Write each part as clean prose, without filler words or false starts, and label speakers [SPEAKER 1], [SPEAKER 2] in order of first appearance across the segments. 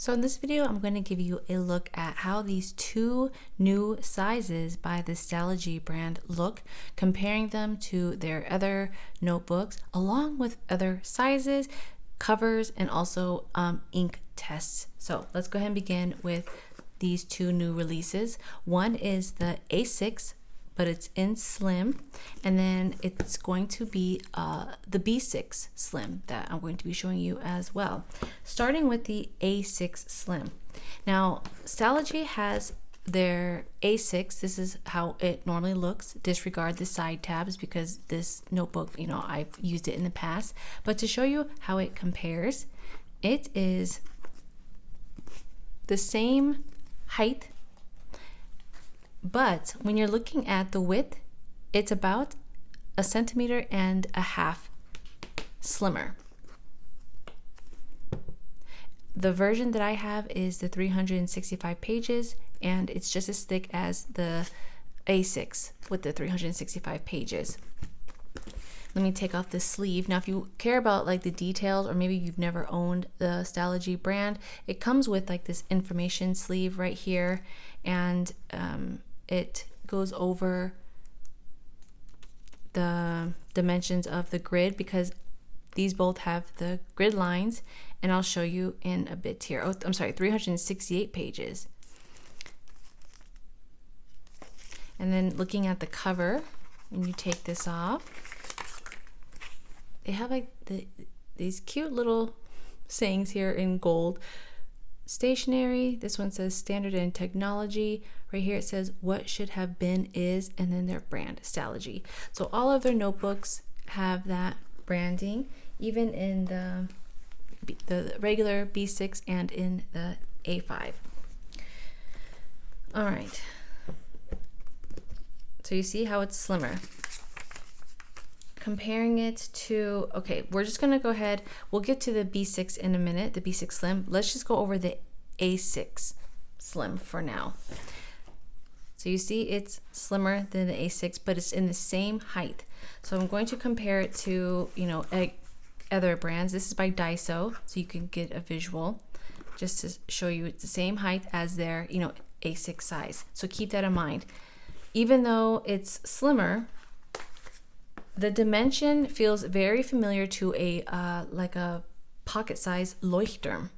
[SPEAKER 1] So in this video, I'm going to give you a look at how these two new sizes by the Stalogy brand look, comparing them to their other notebooks, along with other sizes, covers, and also ink tests. So let's go ahead and begin with these two new releases. One is the A6, but it's in slim, and then it's going to be the B6 slim that I'm going to be showing you as well. Starting with the A6 slim. Now, Stalogy has their A6. This is how it normally looks. Disregard the side tabs because this notebook, I've used it in the past. But to show you how it compares, it is the same height, but when you're looking at the width, it's about 1.5 centimeters slimmer. The version that I have is the 365 pages, and it's just as thick as the A6 with the 365 pages. Let me take off the sleeve. Now, if you care about like the details, or maybe you've never owned the Stalogy brand, it comes with like this information sleeve right here, and it goes over the dimensions of the grid because these both have the grid lines, and I'll show you in a bit here. Oh, I'm sorry, 368 pages. And then looking at the cover, when you take this off, they have like these cute little sayings here in gold. Stationery, this one says standard and technology. Right here it says what should have been is, and then their brand, Stalogy. So all of their notebooks have that branding, even in the regular B6 and in the A5. All right. So you see how it's slimmer. Comparing it to, okay, we're just gonna go ahead, we'll get to the B6 in a minute, the B6 Slim. Let's just go over the A6 Slim for now. So you see it's slimmer than the A6, but it's in the same height. So I'm going to compare it to, other brands. This is by Daiso, so you can get a visual, just to show you it's the same height as their, A6 size. So keep that in mind. Even though it's slimmer, the dimension feels very familiar to a like a pocket size Leuchtturm.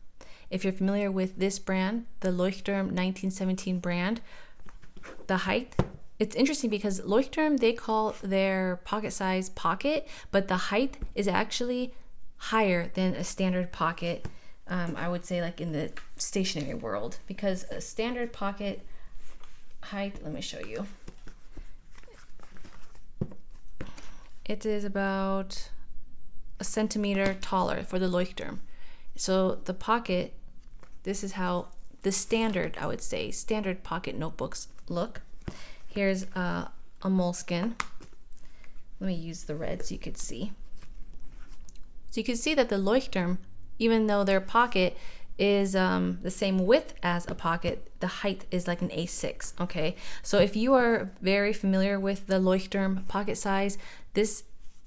[SPEAKER 1] If you're familiar with this brand, the Leuchtturm 1917 brand, the height, it's interesting because Leuchtturm, they call their pocket size pocket, but the height is actually higher than a standard pocket, I would say like in the stationery world, because a standard pocket height, let me show you. It is about 1 centimeter taller for the Leuchtturm. So the pocket, this is how the standard, I would say, standard pocket notebooks look. Here's a moleskin. Let me use the red so you could see. So you can see that the Leuchtturm, even though their pocket is the same width as a pocket, the height is like an A6, okay? So if you are very familiar with the Leuchtturm pocket size, this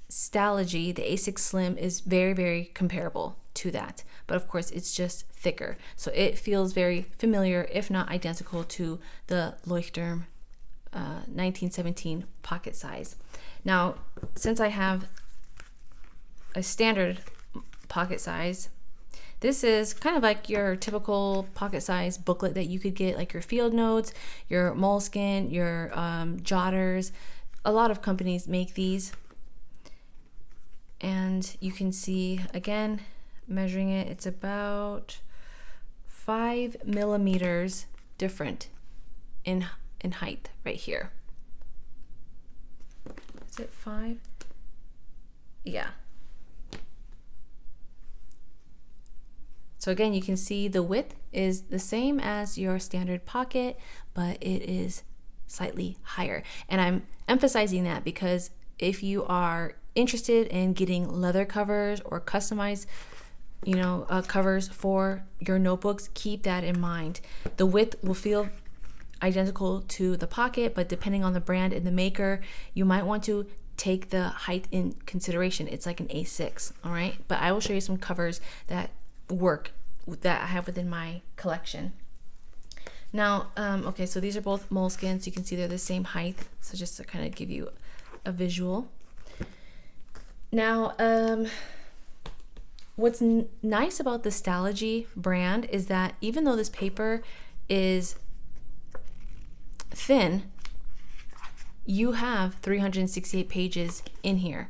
[SPEAKER 1] Stalogy, the A6 Slim, is very, very comparable to that. But of course, it's just thicker. So it feels very familiar, if not identical, to the Leuchtturm 1917 pocket size. Now, since I have a standard pocket size, this is kind of like your typical pocket size booklet that you could get, like your field notes, your moleskin, your jotters. A lot of companies make these. And you can see, again, measuring it, it's about 5 millimeters different in height right here. Is it 5? Yeah. So again, you can see the width is the same as your standard pocket, but it is slightly higher. And I'm emphasizing that because if you are interested in getting leather covers or customized, covers for your notebooks, keep that in mind. The width will feel identical to the pocket, but depending on the brand and the maker, you might want to take the height in consideration. It's like an A6, all right? But I will show you some covers that work that I have within my collection. Now, okay, so these are both moleskins. You can see they're the same height. So just to kind of give you a visual. Now, what's nice about the Stalogy brand is that even though this paper is thin, you have 368 pages in here.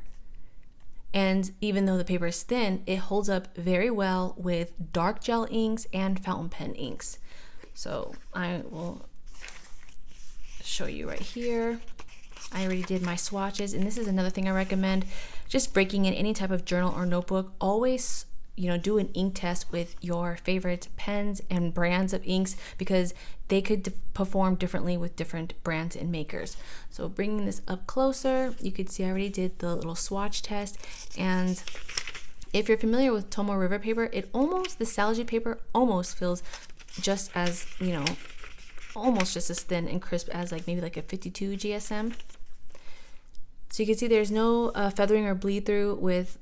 [SPEAKER 1] And even though the paper is thin, it holds up very well with dark gel inks and fountain pen inks. So I will show you right here. I already did my swatches, and this is another thing I recommend. Just breaking in any type of journal or notebook, always do an ink test with your favorite pens and brands of inks, because they could perform differently with different brands and makers. So bringing this up closer, you could see I already did the little swatch test. And if you're familiar with Tomo River paper, the Stalogy paper almost feels just as, almost just as thin and crisp as maybe a 52 GSM. So you can see there's no feathering or bleed through with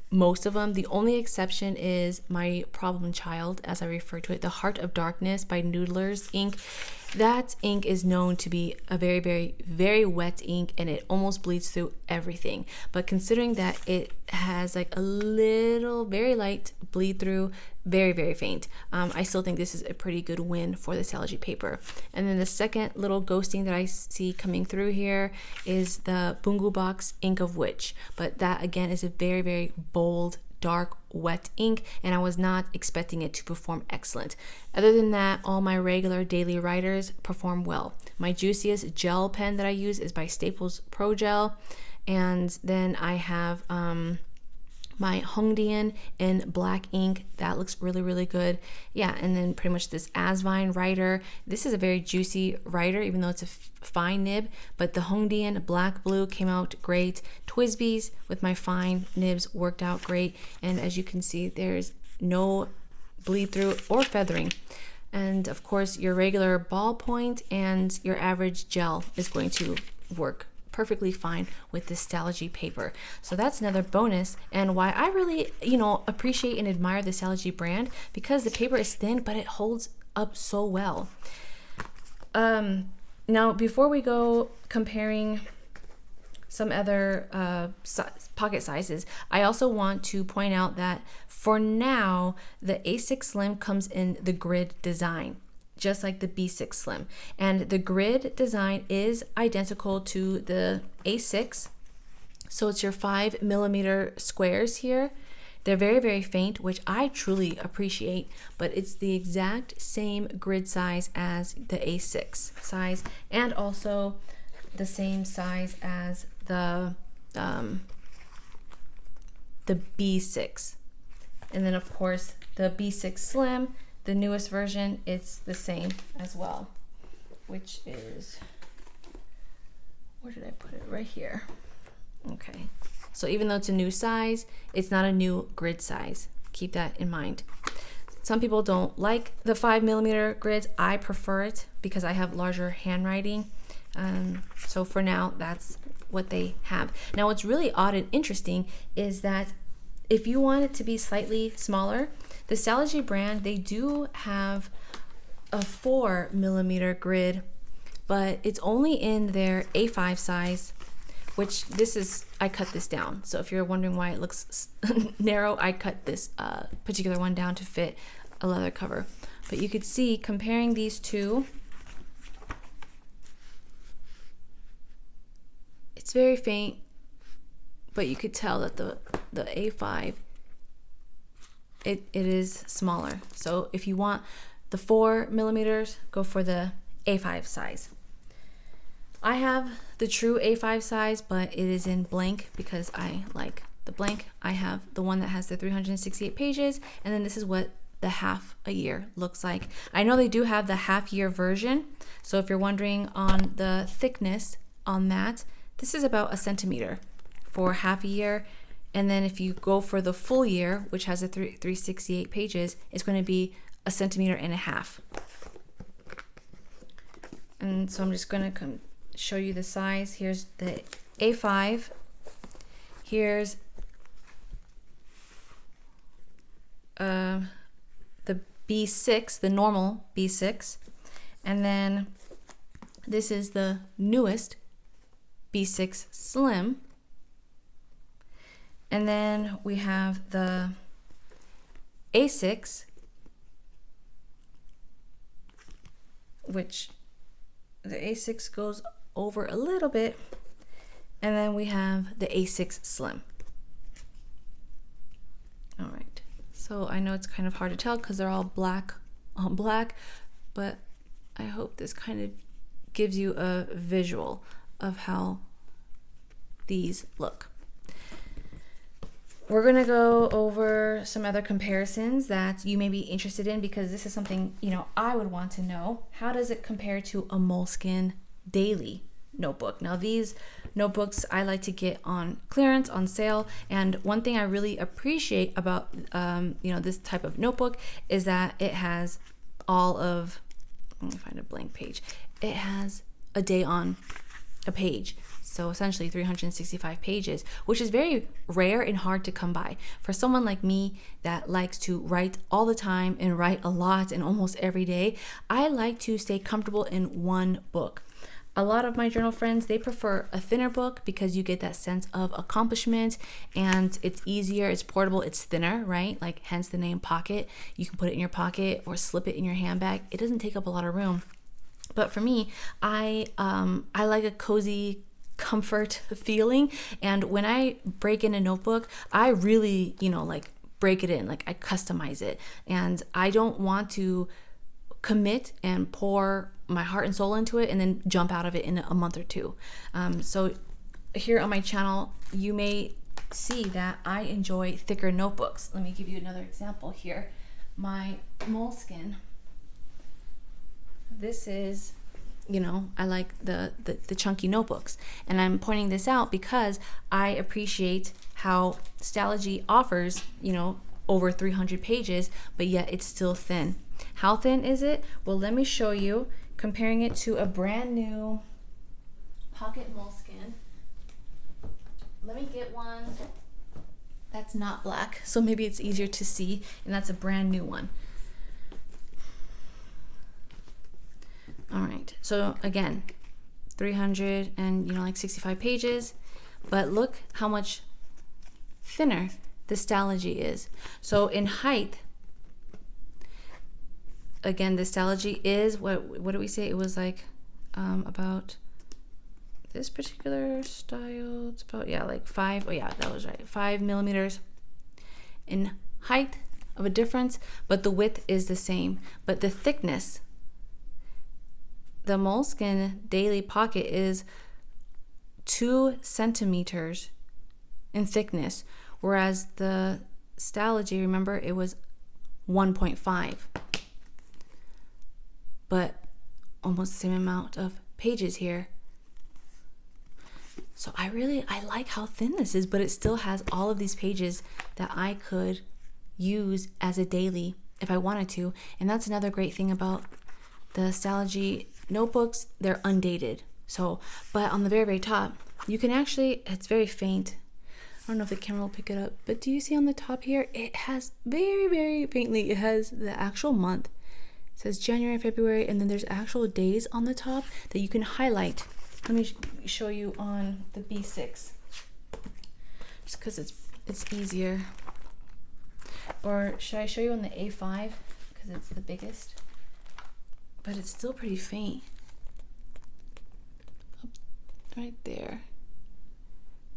[SPEAKER 1] most of them. The only exception is my problem child, as I refer to it, the Heart of Darkness by Noodler's ink. That ink is known to be a very, very, very wet ink, and it almost bleeds through everything. But considering that it has a little, very light bleed through, very, very faint, I still think this is a pretty good win for the Stalogy paper. And then the second little ghosting that I see coming through here is the Bungu Box Ink of Witch. But that again is a very, very bold, dark, wet ink, and I was not expecting it to perform excellent. Other than that, all my regular daily writers perform well. My juiciest gel pen that I use is by Staples Pro Gel, and then I have my Hongdian in black ink. That looks really, really good. Yeah, and then pretty much this Asvine writer. This is a very juicy writer, even though it's a fine nib, but the Hongdian black blue came out great. Twisby's with my fine nibs worked out great. And as you can see, there's no bleed through or feathering. And of course, your regular ballpoint and your average gel is going to work perfectly fine with this Stalogy paper. So that's another bonus, and why I really appreciate and admire the Stalogy brand, because the paper is thin but it holds up so well. Now before we go comparing some other pocket sizes, I also want to point out that for now the A6 Slim comes in the grid design, just like the B6 Slim. And the grid design is identical to the A6. So it's your 5mm squares here. They're very, very faint, which I truly appreciate, but it's the exact same grid size as the A6 size, and also the same size as the B6. And then of course the B6 Slim, the newest version, it's the same as well, which is, where did I put it? Right here. Okay. So even though it's a new size, it's not a new grid size. Keep that in mind. Some people don't like the 5mm grids. I prefer it because I have larger handwriting. So for now, that's what they have. Now, what's really odd and interesting is that if you want it to be slightly smaller, the Stalogy brand, they do have a 4mm grid, but it's only in their A5 size, which I cut this down. So if you're wondering why it looks narrow, I cut this particular one down to fit a leather cover. But you could see, comparing these two, it's very faint, but you could tell that the A5, it is smaller. So if you want the 4mm, go for the A5 size. I have the true A5 size, but it is in blank because I like the blank. I have the one that has the 368 pages, and then this is what the half a year looks like. I know they do have the half year version, so if you're wondering on the thickness on that, this is about 1 centimeter for half a year. And then if you go for the full year, which has a 368 pages, it's going to be 1.5 centimeters. And so I'm just going to show you the size. Here's the A5. Here's the B6, the normal B6. And then this is the newest B6 Slim. And then we have the A6, which the A6 goes over a little bit. And then we have the A6 Slim. All right. So I know it's kind of hard to tell because they're all black on black, but I hope this kind of gives you a visual of how these look. We're gonna go over some other comparisons that you may be interested in, because this is something, you know, I would want to know. How does it compare to a Moleskine daily notebook? Now, these notebooks I like to get on clearance, on sale, and one thing I really appreciate about you know, this type of notebook is that it has all of, let me find a blank page, it has a day on a page. So essentially 365 pages, which is very rare and hard to come by. For someone like me that likes to write all the time and write a lot and almost every day, I like to stay comfortable in one book. A lot of my journal friends, they prefer a thinner book because you get that sense of accomplishment, and it's easier, it's portable, it's thinner, right? Like hence the name Pocket. You can put it in your pocket or slip it in your handbag. It doesn't take up a lot of room. But for me, I like a cozy comfort feeling, and when I break in a notebook, I really, you know, like break it in, like I customize it, and I don't want to commit and pour my heart and soul into it and then jump out of it in a month or two. So here on my channel, you may see that I enjoy thicker notebooks. Let me give you another example here. My Moleskine, this is, you know, I like the chunky notebooks, and I'm pointing this out because I appreciate how Stalogy offers, you know, over 300 pages, but yet it's still thin. How thin is it? Well, let me show you, comparing it to a brand new Pocket Moleskine. Let me get one that's not black, so maybe it's easier to see, and that's a brand new one. All right, so again, 300 and, you know, like 65 pages, but look how much thinner the Stalogy is. So in height, again, the Stalogy is, what did we say? It was like about this particular style, it's about, yeah, like 5, oh yeah, that was right, 5 millimeters in height of a difference, but the width is the same. But the thickness, the Moleskine Daily Pocket is 2 centimeters in thickness, whereas the Stalogy, remember, it was 1.5, but almost the same amount of pages here. So I like how thin this is, but it still has all of these pages that I could use as a daily if I wanted to. And that's another great thing about the Stalogy notebooks, they're undated. So, but on the very, very top, you can actually, it's very faint. I don't know if the camera will pick it up, but do you see on the top here, it has very, very faintly, it has the actual month. It says January, February, and then there's actual days on the top that you can highlight. Let me show you on the B6, just because it's easier. Or should I show you on the A5, because it's the biggest? But it's still pretty faint. Right there.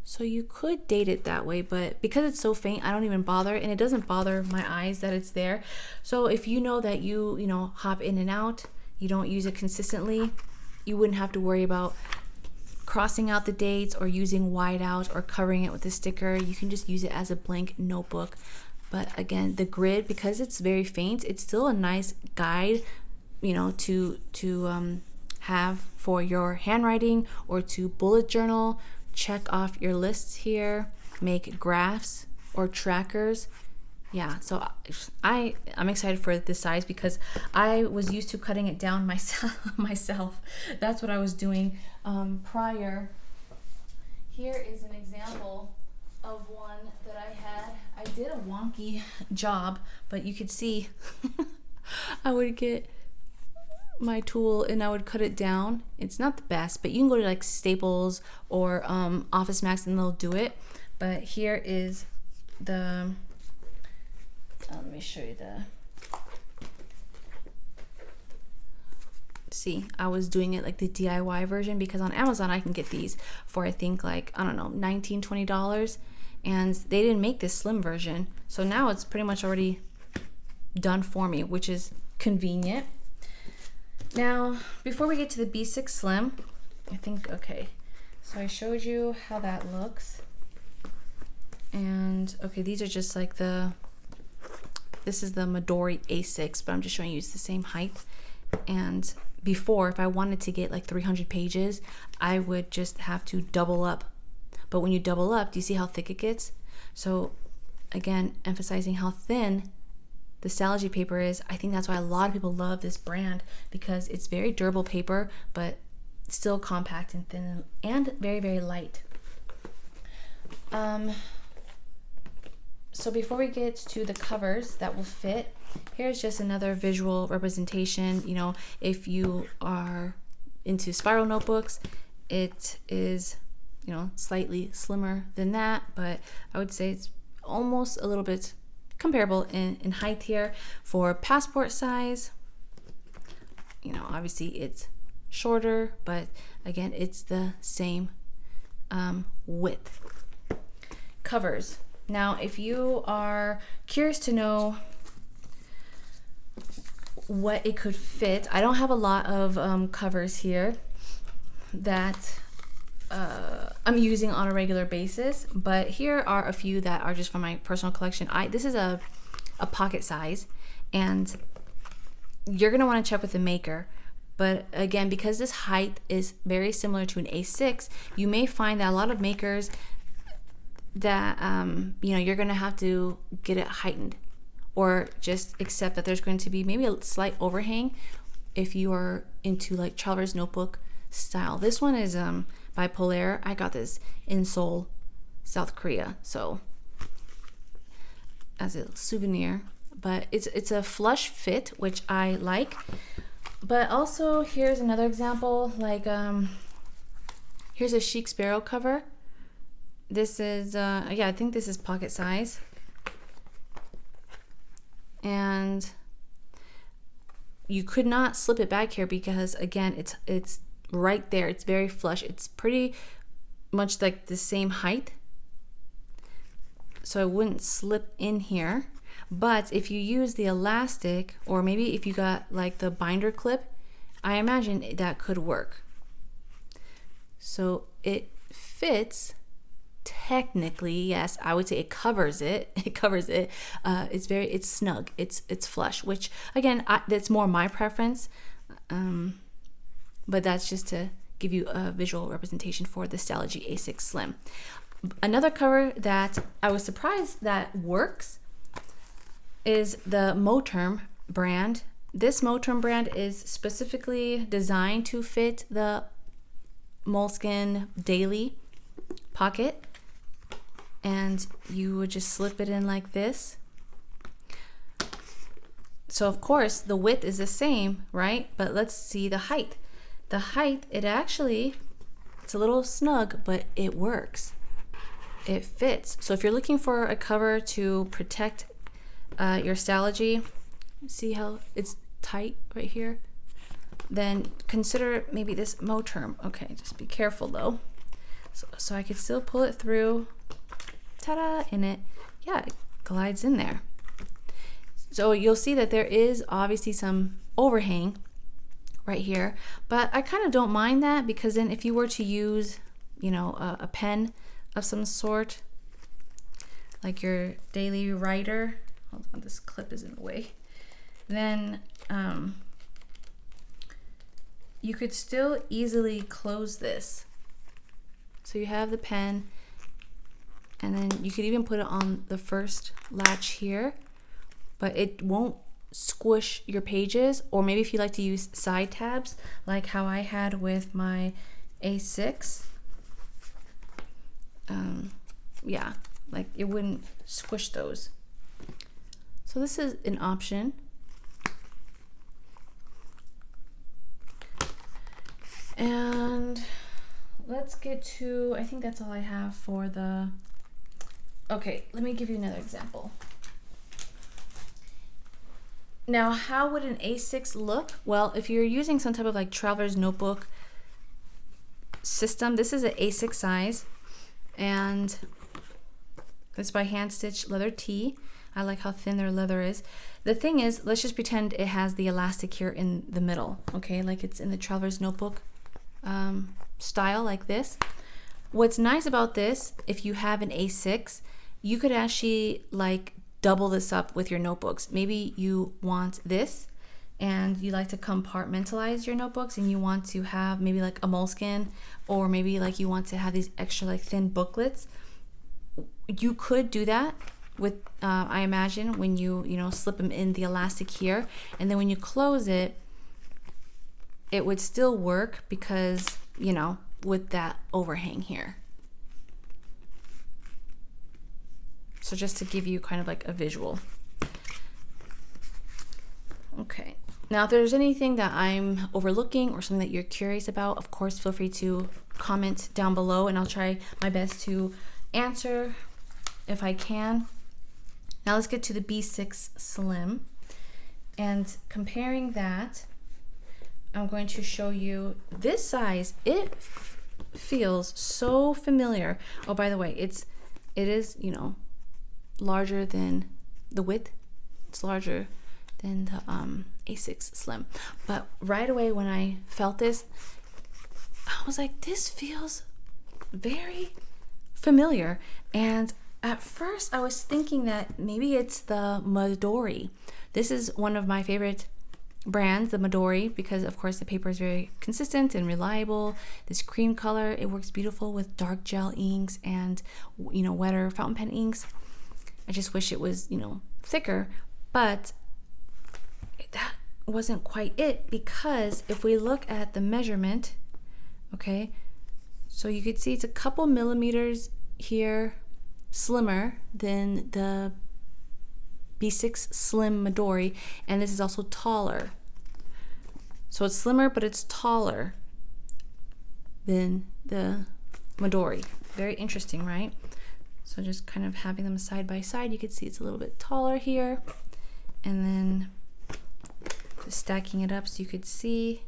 [SPEAKER 1] So you could date it that way, but because it's so faint, I don't even bother, and it doesn't bother my eyes that it's there. So if you know that you know, hop in and out, you don't use it consistently, you wouldn't have to worry about crossing out the dates or using whiteout or covering it with a sticker. You can just use it as a blank notebook. But again, the grid, because it's very faint, it's still a nice guide, you know, to have for your handwriting or to bullet journal. Check off your lists here, make graphs or trackers. Yeah, so I'm excited for this size because I was used to cutting it down myself. That's what I was doing prior. Here is an example of one that I had. I did a wonky job, but you could see I would get my tool and I would cut it down. It's not the best, but you can go to like Staples or Office Max and they'll do it. But here is the, let me show you the, see, I was doing it like the DIY version because on Amazon I can get these for I think like, I don't know, $19, $20, and they didn't make this slim version. So now it's pretty much already done for me, which is convenient. Now, before we get to the B6 Slim, I think, okay, so I showed you how that looks. And okay, these are just like this is the Midori A6, but I'm just showing you it's the same height. And before, if I wanted to get like 300 pages, I would just have to double up. But when you double up, do you see how thick it gets? So again, emphasizing how thin the Stalogy paper is. I think that's why a lot of people love this brand, because it's very durable paper, but still compact and thin and very, very light. So before we get to the covers that will fit, here's just another visual representation. You know, if you are into spiral notebooks, it is, you know, slightly slimmer than that, but I would say it's almost a little bit comparable in height here. For passport size, you know, obviously it's shorter, but again, it's the same width. Covers. Now, if you are curious to know what it could fit, I don't have a lot of covers here that I'm using on a regular basis, but here are a few that are just from my personal collection. This is a pocket size, and you're gonna want to check with the maker. But again, because this height is very similar to an A6, you may find that a lot of makers that you know, you're gonna have to get it heightened, or just accept that there's going to be maybe a slight overhang if you are into like traveler's notebook style. This one is by Polaire. I got this in Seoul, South Korea, so as a souvenir. But it's a flush fit, which I like. But also, here's another example, like here's a Chic Sparrow cover. This is yeah, I think this is pocket size, and you could not slip it back here because again, it's right there. It's very flush. It's pretty much like the same height, so it wouldn't slip in here. But if you use the elastic, or maybe if you got like the binder clip, I imagine that could work. So it fits. Technically, yes, I would say it covers it. It covers it. It's snug. It's flush, which again, that's more my preference. But that's just to give you a visual representation for the Stalogy A6 Slim. Another cover that I was surprised that works is the Moterm brand. This Moterm brand is specifically designed to fit the Moleskine Daily pocket, and you would just slip it in like this. So of course the width is the same, right? But let's see the height. The height, it's a little snug, but it works. It fits. So if you're looking for a cover to protect your Stalogy, see how it's tight right here? Then consider maybe this Moterm. Okay, just be careful though. So I could still pull it through, ta-da, and it glides in there. So you'll see that there is obviously some overhang right here, but I kind of don't mind that, because then if you were to use, you know, a pen of some sort, like your daily writer, hold on, this clip is in the way, then you could still easily close this. So you have the pen, and then you could even put it on the first latch here, but it won't squish your pages. Or maybe if you like to use side tabs, like how I had with my A6, yeah, like it wouldn't squish those. So this is an option. And let's get to, I think that's all I have for the, okay, let me give you another example. Now, how would an A6 look? Well, if you're using some type of like traveler's notebook system, this is an A6 size, and it's by Hand Stitch Leather Tee. I like how thin their leather is. The thing is, let's just pretend it has the elastic here in the middle, okay? Like it's in the traveler's notebook style, like this. What's nice about this, if you have an A6, you could actually like double this up with your notebooks. Maybe you want this and you like to compartmentalize your notebooks, and you want to have maybe like a moleskin, or maybe like you want to have these extra like thin booklets. You could do that with I imagine when you slip them in the elastic here, and then when you close it, it would still work because with that overhang here. So just to give you kind of like a visual. Okay, now if there's anything that I'm overlooking or something that you're curious about, of course feel free to comment down below, and I'll try my best to answer if I can. Now let's get to the B6 Slim, and comparing that, I'm going to show you this size. It feels so familiar. Oh, by the way, it is larger than the width. It's larger than the A6 Slim. But right away when I felt this, I was like, this feels very familiar. And at first I was thinking that maybe it's the Midori. This is one of my favorite brands, the Midori, because of course the paper is very consistent and reliable. This cream color, it works beautiful with dark gel inks and wetter fountain pen inks. I just wish it was thicker, but that wasn't quite it, because if we look at the measurement, okay, so you could see it's a couple millimeters here slimmer than the B6 Slim Midori, and this is also taller. So it's slimmer, but it's taller than the Midori. Very interesting, right? So just kind of having them side by side, you can see it's a little bit taller here, and then just stacking it up so you could see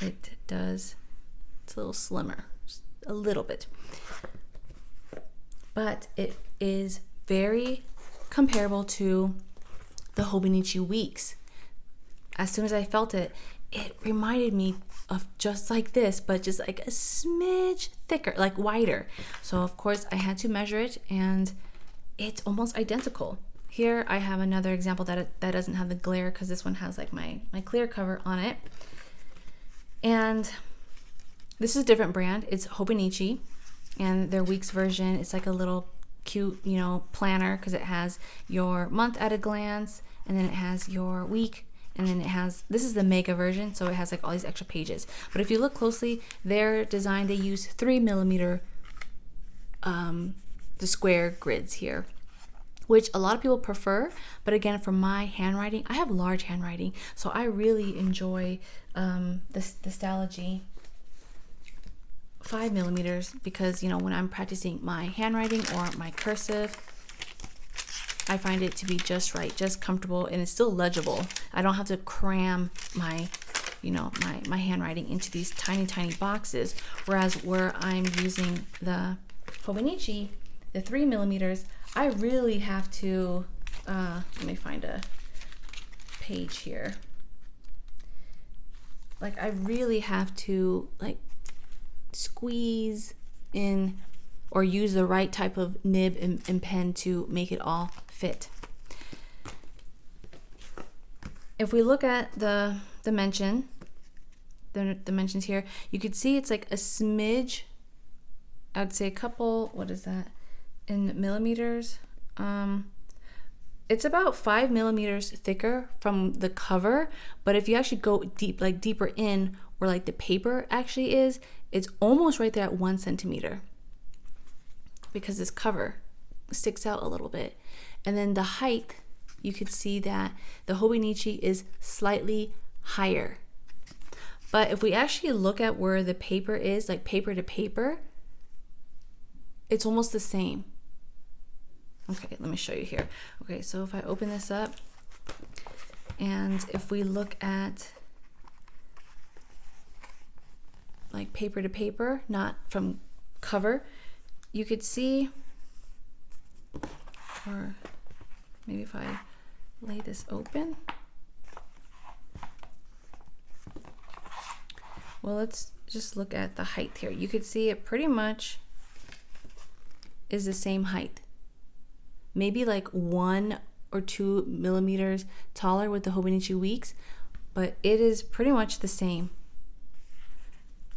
[SPEAKER 1] it's a little slimmer, just a little bit. But it is very comparable to the Hobonichi Weeks. As soon as I felt it, it reminded me of just like this, but just like a smidge thicker, like wider. So of course I had to measure it, and it's almost identical. Here I have another example that doesn't have the glare, because this one has like my clear cover on it. And this is a different brand. It's Hobonichi, and their Weeks version, it's like a little cute planner, because it has your month at a glance, and then it has your week, and then it has, this is the mega version, so it has like all these extra pages. But if you look closely, their design, they use 3mm the square grids here, which a lot of people prefer. But again, for my handwriting, I have large handwriting, so I really enjoy the Stalogy 5mm, because when I'm practicing my handwriting or my cursive, I find it to be just right, just comfortable, and it's still legible. I don't have to cram my my handwriting into these tiny boxes, whereas where I'm using the Hobonichi, the 3mm, I really have to let me find a page here. Like I really have to like squeeze in or use the right type of nib and pen to make it all fit. If we look at the dimensions here, you could see it's like a smidge, I'd say a couple, what is that, in millimeters? It's about 5mm thicker from the cover, but if you actually go deeper in where like the paper actually is, it's almost right there at 1 centimeter, because this cover sticks out a little bit. And then the height, you could see that the Hobonichi is slightly higher. But if we actually look at where the paper is, like paper to paper, it's almost the same. Okay, let me show you here. Okay, so if I open this up, and if we look at like paper to paper, not from cover, you could see, or maybe if I lay this open. Well, let's just look at the height here. You could see it pretty much is the same height. Maybe like 1 or 2 millimeters taller with the Hobonichi Weeks, but it is pretty much the same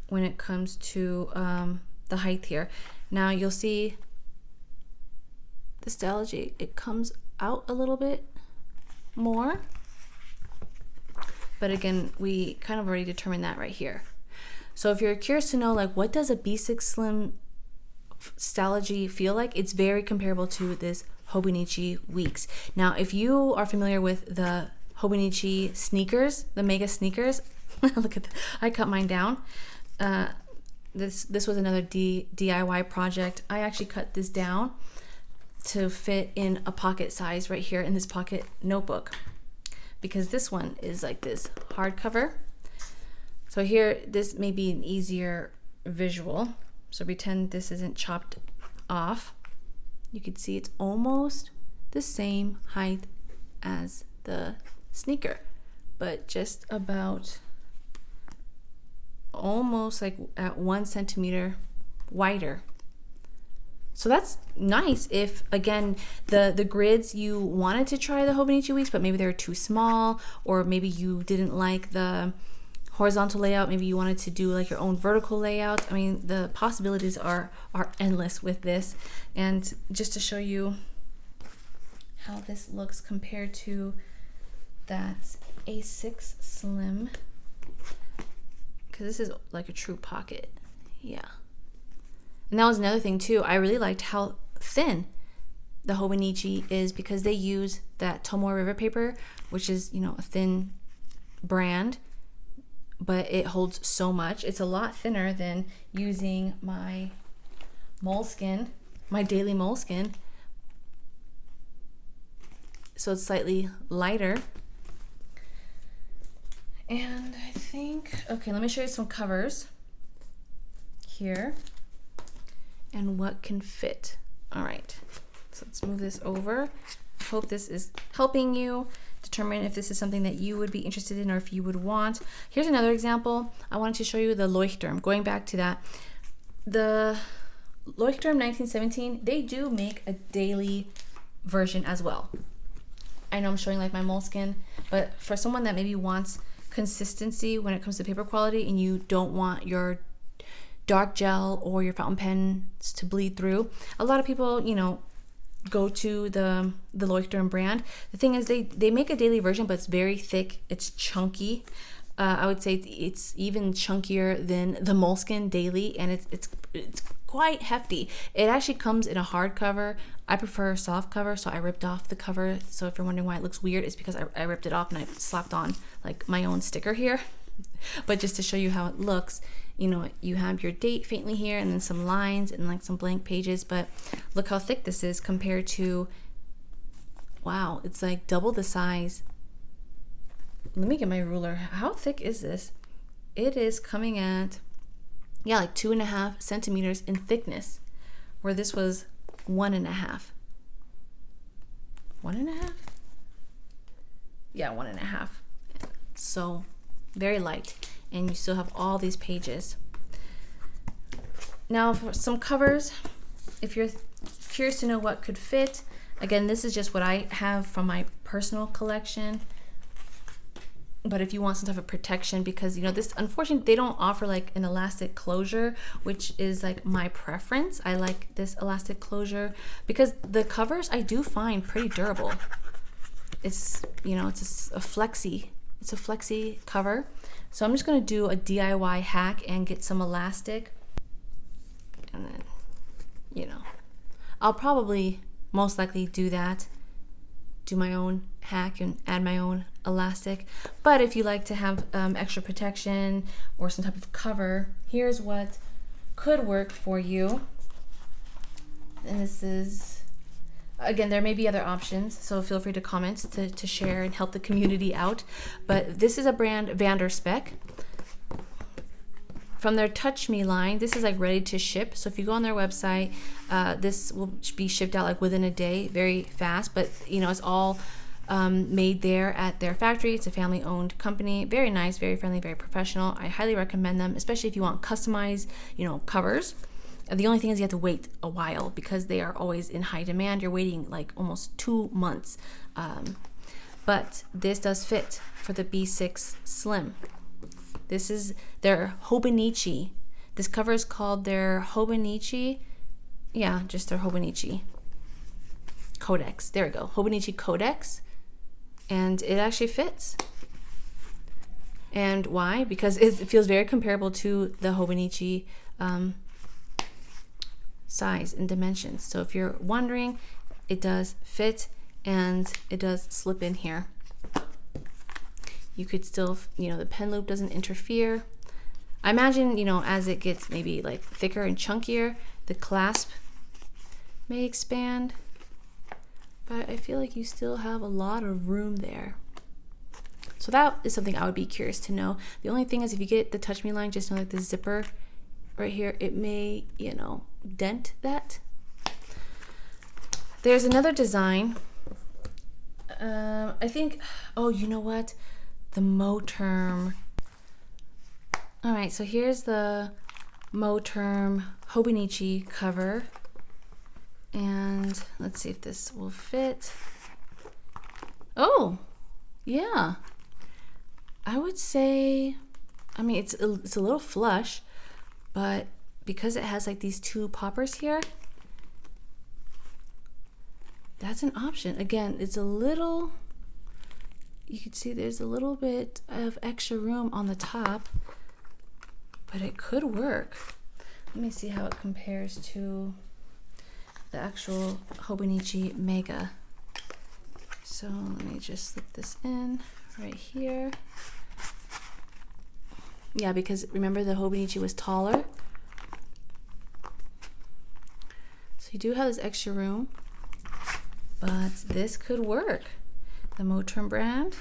[SPEAKER 1] when it comes to the height here. Now you'll see the Stalogy, it comes out a little bit more, but again, we kind of already determined that right here. So if you're curious to know, like, what does a B6 Slim Stalogy feel like, it's very comparable to this Hobonichi Weeks. Now, if you are familiar with the Hobonichi sneakers, the Mega sneakers, look at that, I cut mine down. This was another DIY project. I actually cut this down to fit in a pocket size right here in this pocket notebook, because this one is like this hardcover. So here, this may be an easier visual. So pretend this isn't chopped off. You can see it's almost the same height as the sneaker, but just about almost like at 1 centimeter wider. So that's nice if, again, the grids, you wanted to try the Hobonichi Weeks, but maybe they were too small, or maybe you didn't like the horizontal layout, maybe you wanted to do like your own vertical layout. I mean, the possibilities are endless with this. And just to show you how this looks compared to that A6 Slim, because this is like a true pocket. Yeah. And that was another thing too. I really liked how thin the Hobonichi is, because they use that Tomoe River paper, which is, you know, a thin brand, but it holds so much. It's a lot thinner than using my moleskin, my daily moleskin. So it's slightly lighter. And I think, okay, let me show you some covers here and what can fit. All right, so let's move this over. I hope this is helping you determine if this is something that you would be interested in or if you would want. Here's another example. I wanted to show you the Leuchtturm. Going back to that, the Leuchtturm 1917, they do make a daily version as well. I know I'm showing like my moleskin, but for someone that maybe wants consistency when it comes to paper quality, and you don't want your dark gel or your fountain pens to bleed through, a lot of people, you know, go to the Leuchtturm brand. The thing is, they make a daily version, but it's very thick, it's chunky. I would say it's even chunkier than the moleskin daily, and it's quite hefty. It actually comes in a hard cover. I prefer a soft cover, so I ripped off the cover. So if you're wondering why it looks weird, it's because I ripped it off and I slapped on like my own sticker here. But just to show you how it looks, you know, you have your date faintly here and then some lines and like some blank pages, but look how thick this is compared to, wow, it's like double the size. Let me get my ruler. How thick is this? It is coming at, yeah, like 2.5 centimeters in thickness, where this was 1.5. 1.5? Yeah, 1.5. So very light, and you still have all these pages. Now for some covers, if you're curious to know what could fit, again, this is just what I have from my personal collection. But if you want some type of protection, because, you know, this, unfortunately, they don't offer like an elastic closure, which is like my preference. I like this elastic closure because the covers I do find pretty durable. It's, you know, it's a flexi cover. So I'm just going to do a DIY hack and get some elastic. And then, you know, I'll probably most likely do that, do my own hack and add my own elastic. But if you like to have extra protection or some type of cover, here's what could work for you. And this is, again, there may be other options, so feel free to comment to share and help the community out. But this is a brand, Vanderspec. From their Touch Me line, this is like ready to ship. So if you go on their website, this will be shipped out like within a day, very fast. But you know, it's all made there at their factory. It's a family-owned company. Very nice, very friendly, very professional. I highly recommend them, especially if you want customized, you know, covers. The only thing is you have to wait a while because they are always in high demand. You're waiting like almost 2 months. But this does fit for the B6 Slim. This is their Hobonichi. This cover is called their Hobonichi. Yeah, just their Hobonichi Codex. There we go. Hobonichi Codex. And it actually fits. And why? Because it feels very comparable to the Hobonichi size and dimensions. So if you're wondering, it does fit and it does slip in here. You could still, you know, the pen loop doesn't interfere. I imagine, you know, as it gets maybe like thicker and chunkier, the clasp may expand, but I feel like you still have a lot of room there. So that is something I would be curious to know. The only thing is if you get the Touch Me line, just know like the zipper right here, it may, you know, dent that. There's another design. I think, oh, you know what? The Moterm. All right, so here's the Moterm Hobonichi cover. And let's see if this will fit. Oh, yeah. I would say, I mean, it's a little flush, but because it has like these 2 poppers here, that's an option. Again, it's a little, you can see there's a little bit of extra room on the top, but it could work. Let me see how it compares to the actual Hobonichi Mega. So let me just slip this in right here. Yeah, because remember the Hobonichi was taller. So you do have this extra room, but this could work. The Moterm brand.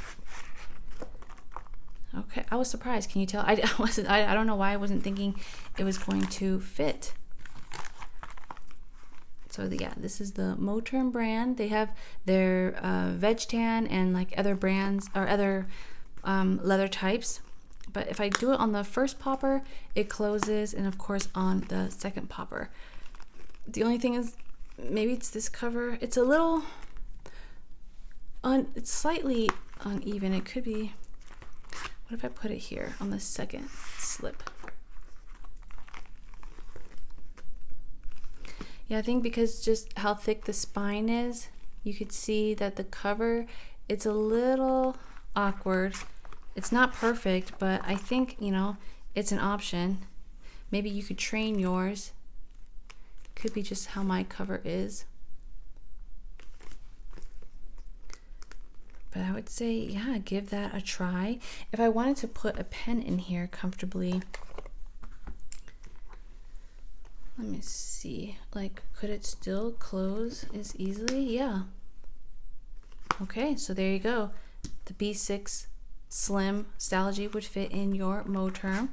[SPEAKER 1] Okay, I was surprised. Can you tell? I don't know why I wasn't thinking it was going to fit. So yeah, this is the Moterm brand. They have their veg tan and like other brands or other leather types. But if I do it on the first popper, it closes, and of course on the second popper. The only thing is, maybe it's this cover. It's a little, it's slightly uneven. It could be, what if I put it here on the second slip? Yeah, I think because just how thick the spine is, you could see that the cover, it's a little awkward. It's not perfect, but I think, you know, it's an option. Maybe you could train yours. Could be just how my cover is. But I would say, yeah, give that a try. If I wanted to put a pen in here comfortably, let me see, like, could it still close as easily? Yeah. Okay, so there you go. The B6 Slim Stalogy would fit in your Moterm.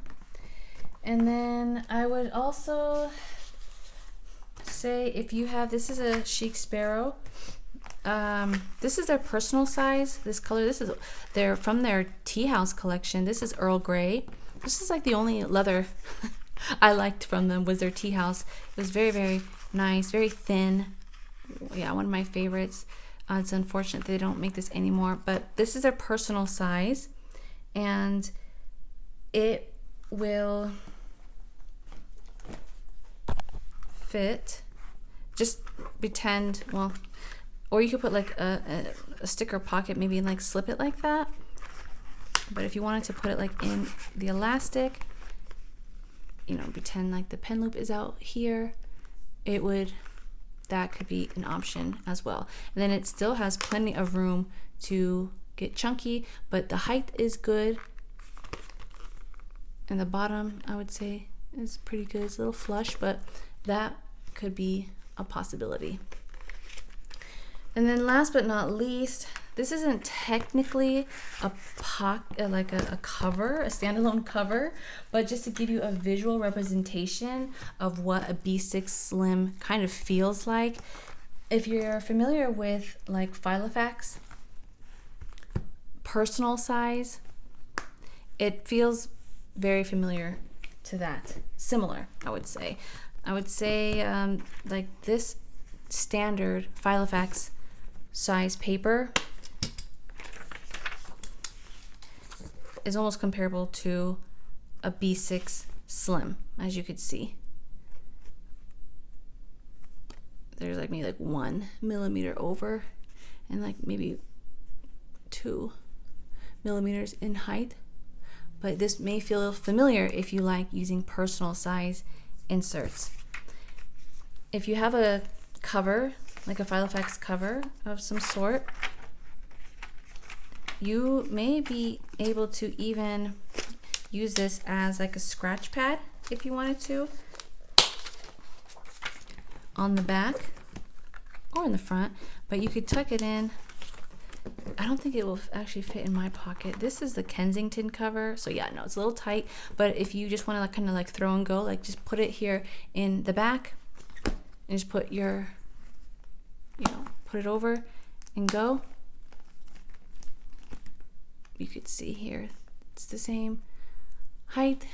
[SPEAKER 1] And then I would also say if you have, this is a Chic Sparrow. This is their personal size, this color. This is their, from their Tea House collection. This is Earl Grey. This is like the only leather I liked from them was their Tea House. It was very, very nice, very thin. Yeah, one of my favorites. It's unfortunate they don't make this anymore, but this is their personal size, and it will fit. Just pretend, well, or you could put like a sticker pocket maybe and like slip it like that. But if you wanted to put it like in the elastic, you know, pretend like the pen loop is out here, it would, that could be an option as well. And then it still has plenty of room to get chunky, but the height is good. And the bottom, I would say, is pretty good. It's a little flush, but that could be a possibility. And then last but not least, this isn't technically a cover, a standalone cover, but just to give you a visual representation of what a B6 Slim kind of feels like. If you're familiar with like Filofax, personal size, it feels very familiar to that. Similar, I would say. I would say like this standard Filofax size paper is almost comparable to a B6 Slim, as you could see. There's like maybe like 1 millimeter over and like maybe 2 millimeters in height. But this may feel familiar if you like using personal size inserts. If you have a cover, like a Filofax cover of some sort, you may be able to even use this as like a scratch pad if you wanted to, on the back or in the front, but you could tuck it in. I don't think it will actually fit in my pocket. This is the Kensington cover, so yeah, no, it's a little tight, but if you just want to like, kind of like throw and go, like just put it here in the back and just put your, put it over and go. You could see here, it's the same height,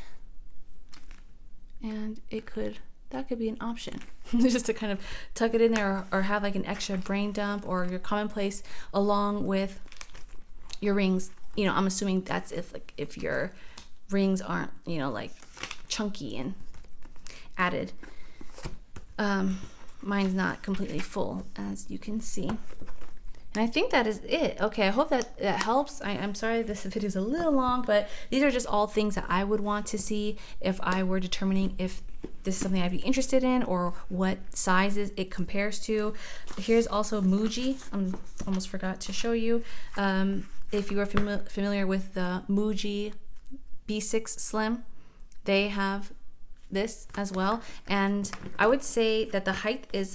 [SPEAKER 1] and that could be an option just to kind of tuck it in there, or have like an extra brain dump or your commonplace along with your rings. I'm assuming that's if your rings aren't like chunky and added. Mine's not completely full, as you can see. And I think that is it. Okay, I hope that helps. I'm sorry this video is a little long, but these are just all things that I would want to see if I were determining if this is something I'd be interested in or what sizes it compares to. Here's also Muji. I almost forgot to show you. If you are familiar with the Muji B6 Slim, they have this as well. And I would say that the height is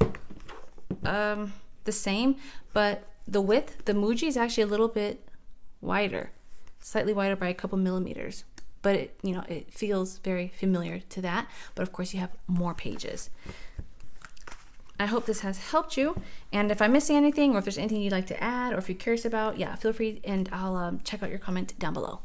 [SPEAKER 1] the same, but the width, the Muji is actually a little bit wider, slightly wider by a couple millimeters, but it feels very familiar to that. But of course you have more pages. I hope this has helped you, and if I'm missing anything or if there's anything you'd like to add or if you're curious about, yeah, feel free, and I'll check out your comment down below.